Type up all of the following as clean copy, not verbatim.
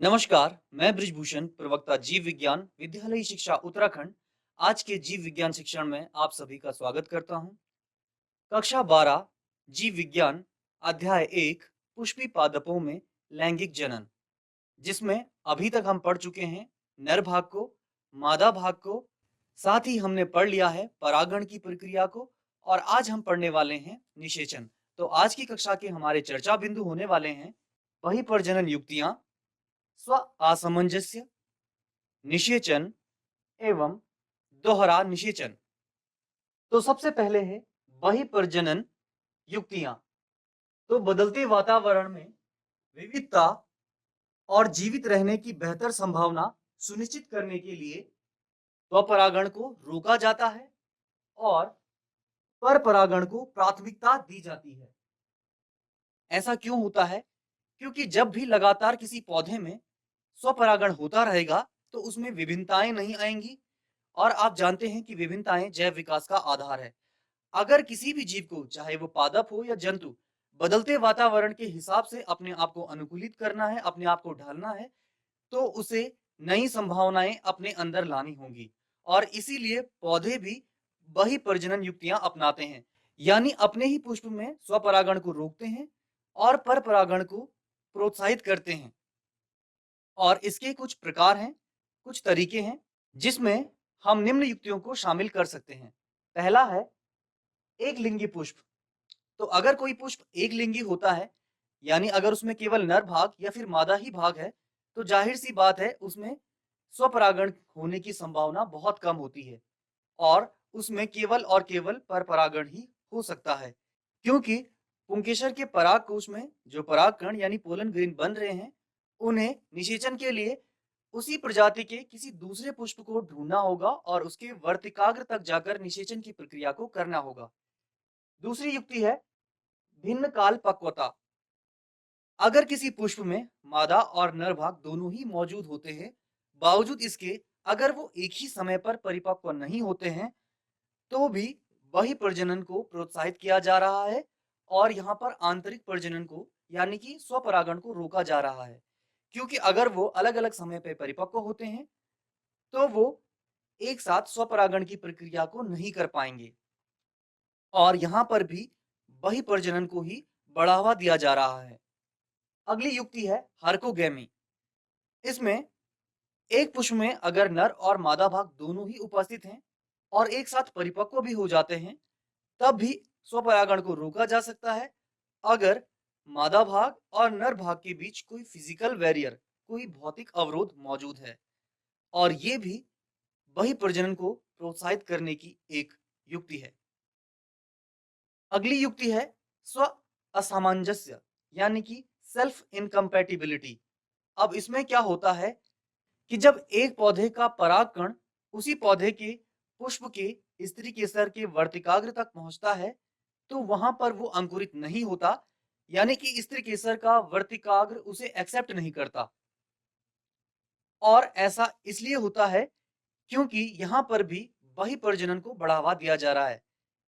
नमस्कार, मैं ब्रिजभूषण, प्रवक्ता जीव विज्ञान विद्यालयी शिक्षा उत्तराखंड। आज के जीव विज्ञान शिक्षण में आप सभी का स्वागत करता हूं। कक्षा 12 जीव विज्ञान अध्याय 1 पुष्पी पादपों में लैंगिक जनन, जिसमें अभी तक हम पढ़ चुके हैं नर भाग को, मादा भाग को, साथ ही हमने पढ़ लिया है परागण की प्रक्रिया को और आज हम पढ़ने वाले हैं निषेचन। तो आज की कक्षा के हमारे चर्चा बिंदु होने वाले हैं बहिर्प्रजनन युक्तियां, स्व असमंजस्य, निषेचन एवं दोहरा निषेचन। तो सबसे पहले है बहिर्प्रजनन युक्तियां। तो बदलते वातावरण में विविधता और जीवित रहने की बेहतर संभावना सुनिश्चित करने के लिए स्वपरागण को रोका जाता है और परपरागण को प्राथमिकता दी जाती है। ऐसा क्यों होता है? क्योंकि जब भी लगातार किसी पौधे में स्वपरागण होता रहेगा तो उसमें विभिन्नताएं नहीं आएंगी और आप जानते हैं कि विभिन्नताएं जैव विकास का आधार है। अगर किसी भी जीव को, चाहे वो पादप हो या जंतु, बदलते वातावरण के हिसाब से अपने आप को अनुकूलित करना है, अपने आप को ढालना है, तो उसे नई संभावनाएं अपने अंदर लानी होंगी और इसीलिए पौधे भी बहिर्प्रजनन युक्तियां अपनाते हैं, यानी अपने ही पुष्प में स्वपरागण को रोकते हैं और परपरागण को प्रोत्साहित करते हैं। और इसके कुछ प्रकार हैं, कुछ तरीके हैं, जिसमें हम निम्न युक्तियों को शामिल कर सकते हैं। पहला है एक लिंगी पुष्प। तो अगर कोई पुष्प एक लिंगी होता है, यानी अगर उसमें केवल नर भाग या फिर मादा ही भाग है, तो जाहिर सी बात है उसमें स्वपरागण होने की संभावना बहुत कम होती है और उसमें केवल और केवल परपरागण ही हो सकता है, क्योंकि पुंकेसर के पराग कोश में जो परागकण यानी पोलन ग्रेन बन रहे हैं, उन्हें निषेचन के लिए उसी प्रजाति के किसी दूसरे पुष्प को ढूंढना होगा और उसके वर्तिकाग्र तक जाकर निषेचन की प्रक्रिया को करना होगा। दूसरी युक्ति है भिन्न काल पक्वता। अगर किसी पुष्प में मादा और नर भाग दोनों ही मौजूद होते हैं, बावजूद इसके अगर वो एक ही समय पर परिपक्व नहीं होते हैं, तो भी वही प्रजनन को प्रोत्साहित किया जा रहा है और यहाँ पर आंतरिक प्रजनन को यानी कि स्वपरागण को रोका जा रहा है, क्योंकि अगर वो अलग-अलग समय पर परिपक्व होते हैं, तो वो एक साथ स्वपरागण की प्रक्रिया को नहीं कर पाएंगे और यहाँ पर भी वही प्रजनन को ही बढ़ावा दिया जा रहा है। अगली युक्ति है हर्कोगेमी। इसमें एक पुष्प में अगर नर और मादा भाग दोनों ही उपस्थित हैं और एक साथ परिपक्व भी हो जाते हैं, तब भी स्वपरागण को रोका जा सकता है अगर मादा भाग और नर भाग के बीच कोई फिजिकल बैरियर, कोई भौतिक अवरोध मौजूद है और ये भी वही प्रजनन को प्रोत्साहित करने की एक युक्ति है। अगली युक्ति है स्व असामंजस्य, यानी कि सेल्फ इनकम्पैटिबिलिटी। अब इसमें क्या होता है कि जब एक पौधे का परागकण उसी पौधे के पुष्प के स्त्री केसर के वर्तिकाग्र तक पहुंचता है, तो वहां पर वो अंकुरित नहीं होता, यानी कि स्त्री केसर का वर्तिकाग्र उसे एक्सेप्ट नहीं करता। और ऐसा इसलिए होता है क्योंकि यहां पर भी वही प्रजनन को बढ़ावा दिया जा रहा है।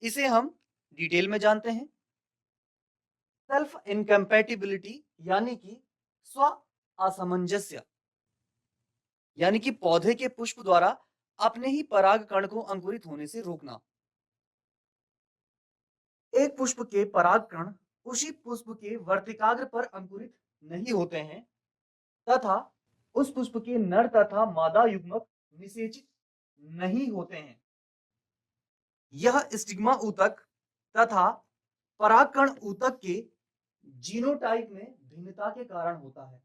इसे हम डिटेल में जानते हैं। सेल्फ इनकम्पैटिबिलिटी यानी कि स्व असमंजस्य, यानी कि पौधे के पुष्प द्वारा अपने ही पराग कण को अंकुरित होने से रोकना। एक पुष्प के पराग कण उसी पुष्प के वर्तिकाग्र पर अंकुरित नहीं होते हैं तथा उस पुष्प के नर तथा मादा युग्मक निषेचित नहीं होते हैं। यह स्टिग्मा ऊतक तथा परागकण ऊतक के जीनोटाइप में भिन्नता के कारण होता है।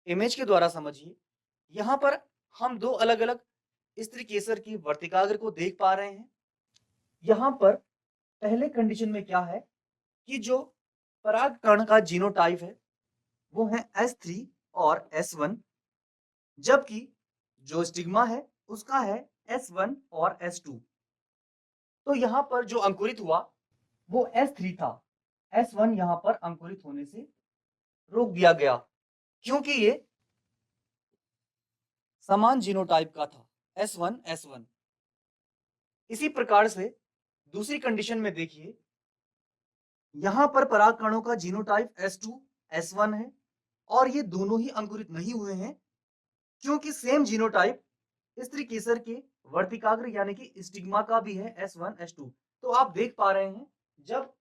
इमेज के द्वारा समझिए, यहाँ पर हम दो अलग-अलग स्त्री केसर की वर्तिकाग्र को देख पा रहे हैं। यहाँ पर पहले कंडीशन में क्या है कि जो परागकण का जीनोटाइप है वो है S3 और S1, जबकि जो स्टिग्मा है उसका है S1 और S2। तो यहाँ पर जो अंकुरित हुआ वो S3 था, S1 यहाँ पर अंकुरित होने से रोक दिया गया क्योंकि ये समान जीनोटाइप का था, S1 S1। इसी प्रकार से दूसरी कंडीशन में देखिए, यहां पर पराग कणों का जीनोटाइप S2 S1 है और ये दोनों ही अंकुरित नहीं हुए हैं, क्योंकि सेम जीनोटाइप स्त्री केसर के वर्तिकाग्र यानी कि स्टिग्मा का भी है S1 S2। तो आप देख पा रहे हैं, जब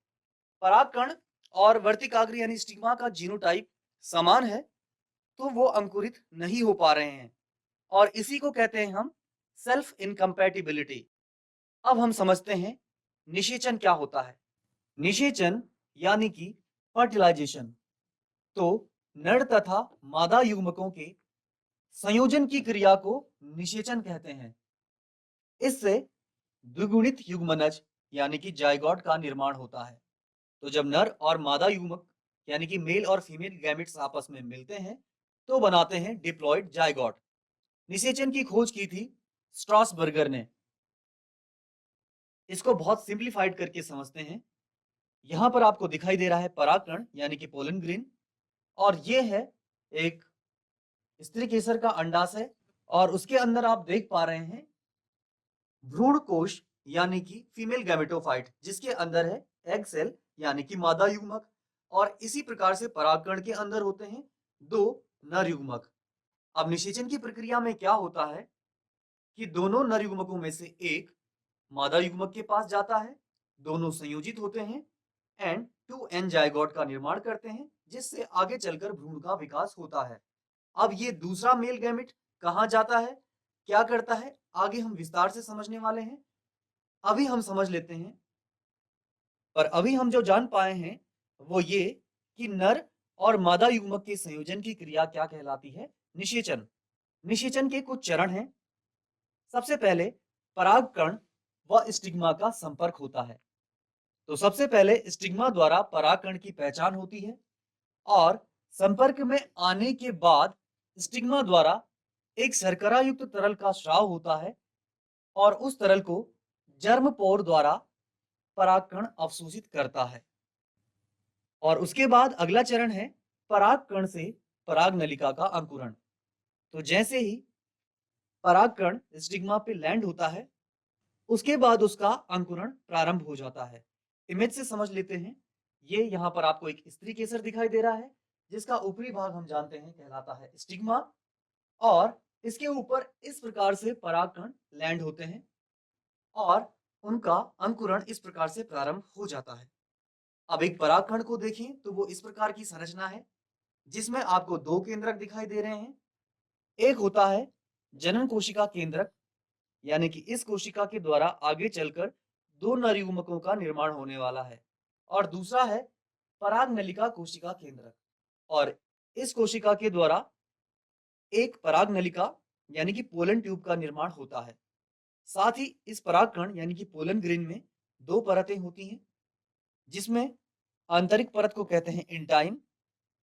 परागकण और वर्तिकाग्र यानी स्टिग्मा का जीनोटाइप समान है तो वो अंकुरित नहीं हो पा रहे हैं, और इसी को कहते हैं हम सेल्फ इनकम्पैटिबिलिटी। अब हम समझते हैं निषेचन क्या होता है। निषेचन यानी कि फर्टिलाइजेशन, तो नर तथा मादा युग्मकों के संयोजन की क्रिया को निषेचन कहते हैं। इससे द्विगुणित युग्मनज यानी कि जाइगोट का निर्माण होता है। तो जब नर और मादा युग्मक यानी कि मेल और फीमेल गैमेट्स आपस में मिलते हैं तो बनाते हैं डिप्लॉइड जाइगोट। निषेचन की खोज की थी स्ट्रॉसबर्गर ने। इसको बहुत सिंप्लीफाइड करके समझते हैं। यहां पर आपको दिखाई दे रहा है परागकण यानी कि पोलन ग्रेन, और ये है एक स्त्री केसर का अंडाशय, और उसके अंदर आप देख पा रहे हैं भ्रूण कोश यानी कि फीमेल गैमेटोफाइट, जिसके अंदर है एग सेल यानी कि मादा युग्मक, और इसी प्रकार से परागकण के अंदर होते हैं दो नर युग्मक। अब निषेचन की प्रक्रिया में क्या होता है कि दोनों नर युग्मकों में से एक मादा युग्मक के पास जाता है, दोनों संयोजित होते हैं एंड 2n जाइगोट का निर्माण करते हैं, जिससे आगे चलकर भ्रूण का विकास होता है। अब ये दूसरा मेल गैमेट कहां जाता है, क्या करता है, आगे हम विस्तार से समझने वाले हैं। अभी हम समझ लेते हैं, पर अभी हम जो जान पाए हैं वो ये कि नर और मादा युग्मक के संयोजन की क्रिया क्या कहलाती है, निषेचन। निषेचन के कुछ चरण हैं। सबसे पहले परागकण व स्टिग्मा का संपर्क होता है। तो सबसे पहले स्टिग्मा द्वारा परागकण की पहचान होती है, और संपर्क में आने के बाद स्टिग्मा द्वारा एक शर्करा युक्त तरल का स्राव होता है, और उस तरल को जर्मपोर द्वारा परागकण अवशोषित करता है। और उसके बाद अगला चरण है परागकण से पराग नलिका का अंकुरण। तो जैसे ही परागकण स्टिग्मा पे लैंड होता है उसके बाद उसका अंकुरण प्रारंभ हो जाता है। इमेज से समझ लेते हैं। ये यहाँ पर आपको एक स्त्री केसर दिखाई दे रहा है, जिसका ऊपरी भाग हम जानते हैं कहलाता है स्टिग्मा, और इसके ऊपर इस प्रकार से परागकण लैंड होते हैं और उनका अंकुरण इस प्रकार से प्रारंभ हो जाता है। अब एक परागकण को देखें तो वो इस प्रकार की संरचना है, जिसमें आपको दो केंद्रक दिखाई दे रहे हैं। एक होता है जनन कोशिका केंद्रक, यानी कि इस कोशिका के द्वारा आगे चलकर दो नर युग्मकों का निर्माण होने वाला है, और दूसरा है पराग नलिका कोशिका केंद्रक, और इस कोशिका के द्वारा एक पराग नलिका यानी कि पोलन ट्यूब का निर्माण होता है। साथ ही इस परागकण यानी कि पोलन ग्रेन में दो परतें होती हैं, जिसमें आंतरिक परत को कहते हैं इंटाइन,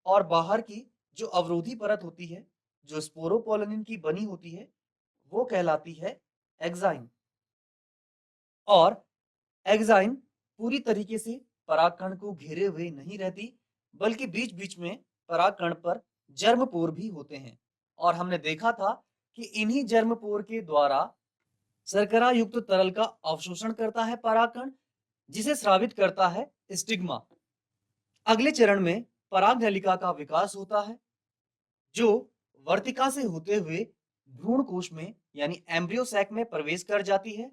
और बाहर की जो अवरोधी परत होती है जो स्पोरोपोलिन की बनी होती है वो कहलाती है एक्साइन। और एक्साइन पूरी तरीके से परागकण को घेरे हुए नहीं रहती, बल्कि बीच बीच में परागकण पर जर्मपोर भी होते हैं, और हमने देखा था कि इन्हीं जर्मपोर के द्वारा शर्करा युक्त तरल का अवशोषण करता है परागकण, जिसे स्रावित करता है स्टिग्मा। अगले चरण में पराग नलिका का विकास होता है, जो वर्तिका से होते हुए भ्रूण कोश में यानी एम्ब्रियो सैक में प्रवेश कर जाती है,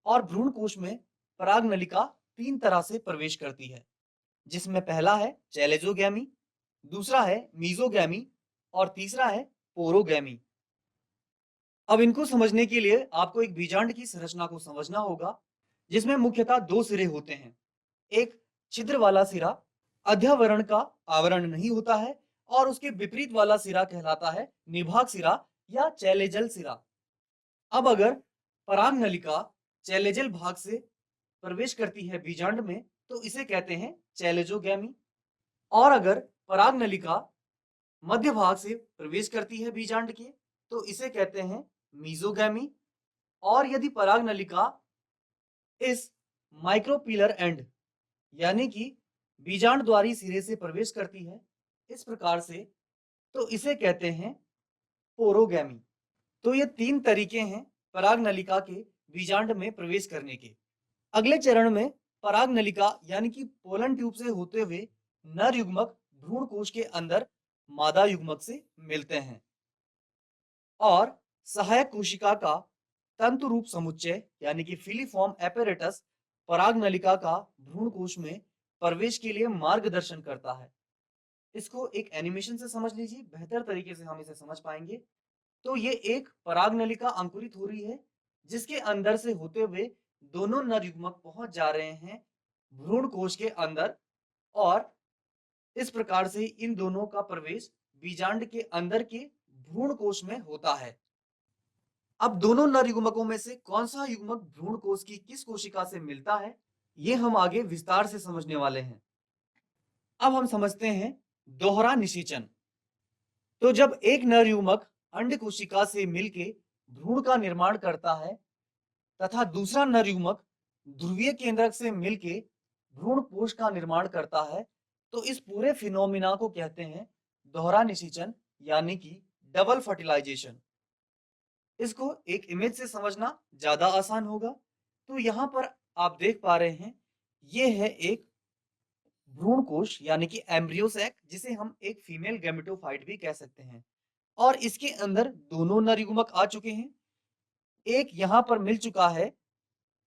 और भ्रूण कोश में पराग नलिका तीन तरह से प्रवेश करती है, जिसमें पहला है चैलेजोगैमी, दूसरा है मीजोगैमी, और तीसरा है पोरोगैमी। अब इनको समझने के लिए आपको एक बीजांड की संरचना को समझना होगा, जिसमें मुख्यतः दो सिरे होते हैं। एक छिद्र वाला सिरा अध्यावरण का आवरण नहीं होता है, और उसके विपरीत वाला सिरा कहलाता है निभाग सिरा या चैलेजल सिरा। अब अगर पराग नलिका चैलेजल भाग से प्रवेश करती है बीजांड में तो इसे कहते हैं चैलेजोगैमी, और अगर पराग नलिका मध्य भाग से प्रवेश करती है बीजांड के तो इसे कहते हैं मीजोगैमी, और यदि पराग नलिका इस माइक्रोपिलर एंड यानी कि बीजांड द्वारी सिरे से प्रवेश करती है इस प्रकार से, तो इसे कहते हैं पोरोगैमी। तो ये तीन तरीके हैं पराग नलिका के बीजांड में प्रवेश करने के। अगले चरण में पराग नलिका यानी कि पोलन ट्यूब से होते हुए नर युग्मक भ्रूण कोश के अंदर मादा युग्मक से मिलते हैं और सहायक कोशिका का तंतु रूप समुच्चय यानी कि फिलीफॉर्म एपेरेटस पराग नलिका का भ्रूण कोश में प्रवेश के लिए मार्गदर्शन करता है। इसको एक एनिमेशन से समझ लीजिए, बेहतर तरीके से हम इसे समझ पाएंगे। तो ये एक पराग नलिका अंकुरित हो रही है जिसके अंदर से होते हुए दोनों नर युग्मक पहुंच जा रहे हैं भ्रूण कोश के अंदर और इस प्रकार से इन दोनों का प्रवेश बीजांड के अंदर के भ्रूण कोश में होता है। अब दोनों नर युग्मकों में से कौन सा युग्मक भ्रूण कोश की किस कोशिका से मिलता है, ये हम आगे विस्तार से समझने वाले हैं। अब हम समझते हैं दोहरा निषेचन। तो जब एक नर युग्मक अंड कोशिका से मिलके भ्रूण का निर्माण करता है तथा दूसरा नर युग्मक ध्रुवीय केंद्रक से मिलके भ्रूण कोश का निर्माण करता है, तो इस पूरे फिनोमिना को कहते हैं दोहरा निषेचन यानी कि डबल फर्टिलाइजेशन। इसको एक इमेज से समझना ज्यादा आसान होगा। तो यहाँ पर आप देख पा रहे हैं, ये है एक भ्रूण कोश यानी कि एम्ब्रियो सैक, जिसे हम एक फीमेल गैमेटोफाइट भी कह सकते हैं। और इसके अंदर दोनों नर युग्मक आ चुके हैं। एक यहाँ पर मिल चुका है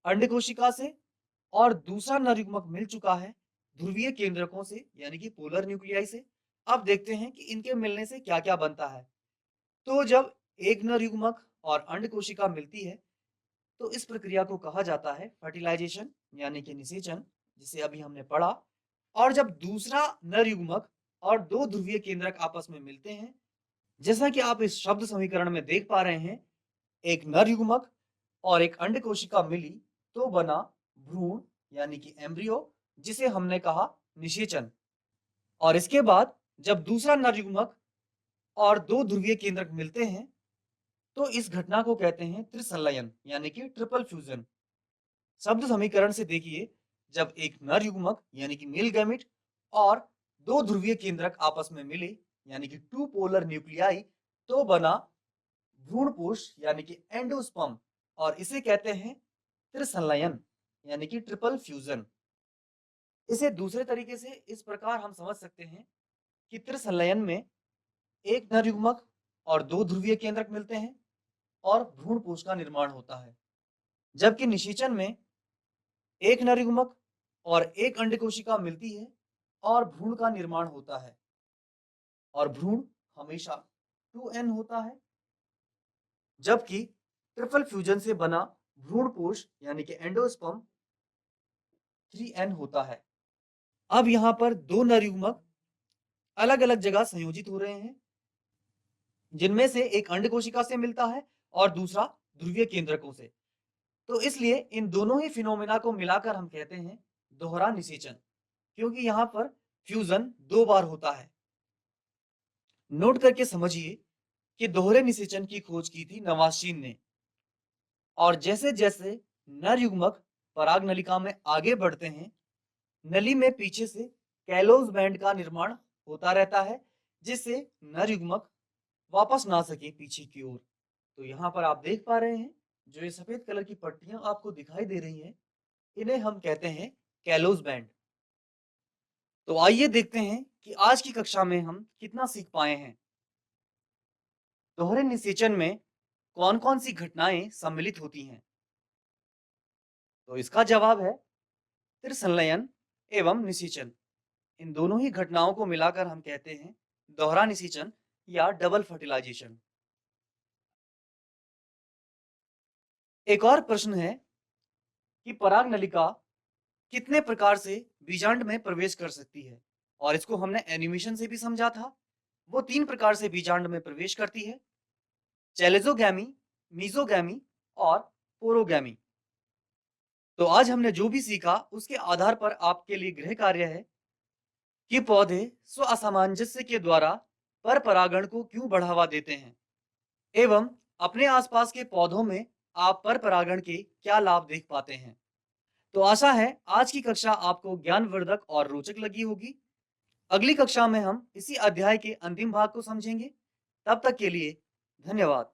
अंड कोशिका से और दूसरा नर युग्मक मिल चुका है ध्रुवीय केंद्रकों से यानी कि पोलर न्यूक्लियाई से। अब देखते हैं कि इनके मिलने से क्या क्या बनता है। तो जब एक नर युग्मक और अंड कोशिका मिलती है तो इस प्रक्रिया को कहा जाता है फर्टिलाइजेशन यानी कि निषेचन, जिसे अभी हमने पढ़ा। और जब दूसरा नर युग्मक और दो ध्रुवीय केंद्रक आपस में मिलते हैं, जैसा कि आप इस शब्द समीकरण में देख पा रहे हैं, एक नर युग्मक और एक अंड कोशिका मिली तो बना भ्रूण यानी कि एम्ब्रियो, जिसे हमने कहा निषेचन। और इसके बाद जब दूसरा नर युग्मक और दो ध्रुवीय केंद्रक मिलते हैं तो इस घटना को कहते हैं त्रिसंलयन यानी कि ट्रिपल फ्यूजन। शब्द समीकरण से देखिए, जब एक नर युग्मक यानी कि मेल गैमेट और दो ध्रुवीय केंद्रक आपस में मिले यानी कि टू पोलर न्यूक्लियाई तो बना भ्रूणपोष यानी कि एंडोस्पर्म, और इसे कहते हैं त्रिसंलयन यानी कि ट्रिपल फ्यूजन। इसे दूसरे तरीके से इस प्रकार हम समझ सकते हैं कि त्रिसंलयन में एक नर युग्मक और दो ध्रुवीय केंद्रक मिलते हैं और भ्रूणपोष का निर्माण होता है, जबकि निषेचन में एक नर युग्मक और एक अंड कोशिका मिलती है और भ्रूण का निर्माण होता है और भ्रूण हमेशा 2n होता है, जबकि ट्रिपल फ्यूजन से बना भ्रूणपोष यानी कि एंडोस्पर्म 3n होता है। अब यहाँ पर दो नर युग्मक अलग अलग जगह संयोजित हो रहे हैं, जिनमें से एक अंड कोशिका से मिलता है और दूसरा ध्रुवीय केंद्रकों से। तो इसलिए इन दोनों ही फिनोमिना को मिलाकर हम कहते हैं दोहरा निषेचन, क्योंकि यहाँ पर फ्यूजन दो बार होता है। नोट करके समझिए कि दोहरे निषेचन की खोज की थी नवाशीन ने, और जैसे जैसे नर युग्मक पराग नलिका में आगे बढ़ते हैं, नली में पीछे से कैलोस बैंड का निर्माण होता रहता है, जिससे नर युग्मक वापस ना सके पीछे की ओर। तो यहाँ पर आप देख पा रहे हैं, जो ये सफेद कलर की पट्टियां आपको दिखाई दे रही हैं, इन्हें हम कहते हैं कैलोस बैंड। तो आइए देखते हैं कि आज की कक्षा में हम कितना सीख पाए हैं। दोहरे निषेचन में कौन कौन सी घटनाएं सम्मिलित होती हैं? तो इसका जवाब है त्रिसंलयन एवं निषेचन। इन दोनों ही घटनाओं को मिलाकर हम कहते हैं दोहरा निषेचन या डबल फर्टिलाइजेशन। एक और प्रश्न है कि पराग नलिका कितने प्रकार से बीजांड में प्रवेश कर सकती है, और इसको हमने एनिमेशन से भी समझा था। वो 3 प्रकार से बीजांड में प्रवेश करती है, चैलेजोगैमी, मीजोगैमी और पोरोगैमी। तो आज हमने जो भी सीखा उसके आधार पर आपके लिए गृह कार्य है कि पौधे स्व असामंजस्य के द्वारा पर परागण को क्यों बढ़ावा देते हैं एवं अपने आसपास के पौधों में आप पर परागण के क्या लाभ देख पाते हैं। तो आशा है आज की कक्षा आपको ज्ञानवर्धक और रोचक लगी होगी। अगली कक्षा में हम इसी अध्याय के अंतिम भाग को समझेंगे। तब तक के लिए धन्यवाद।